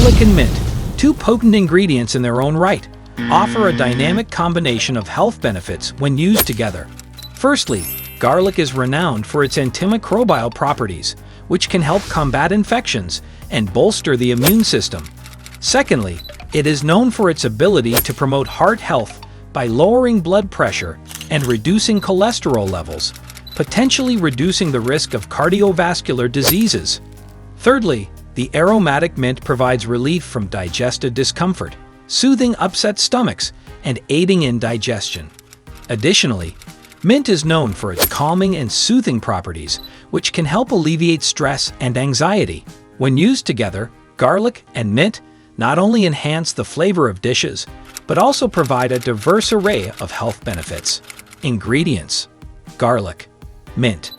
Garlic and mint, two potent ingredients in their own right, offer a dynamic combination of health benefits when used together. Firstly, garlic is renowned for its antimicrobial properties, which can help combat infections and bolster the immune system. Secondly, it is known for its ability to promote heart health by lowering blood pressure and reducing cholesterol levels, potentially reducing the risk of cardiovascular diseases. Thirdly, the aromatic mint provides relief from digestive discomfort, soothing upset stomachs and aiding in digestion. Additionally, mint is known for its calming and soothing properties, which can help alleviate stress and anxiety. When used together, garlic and mint not only enhance the flavor of dishes, but also provide a diverse array of health benefits. Ingredients: garlic, mint,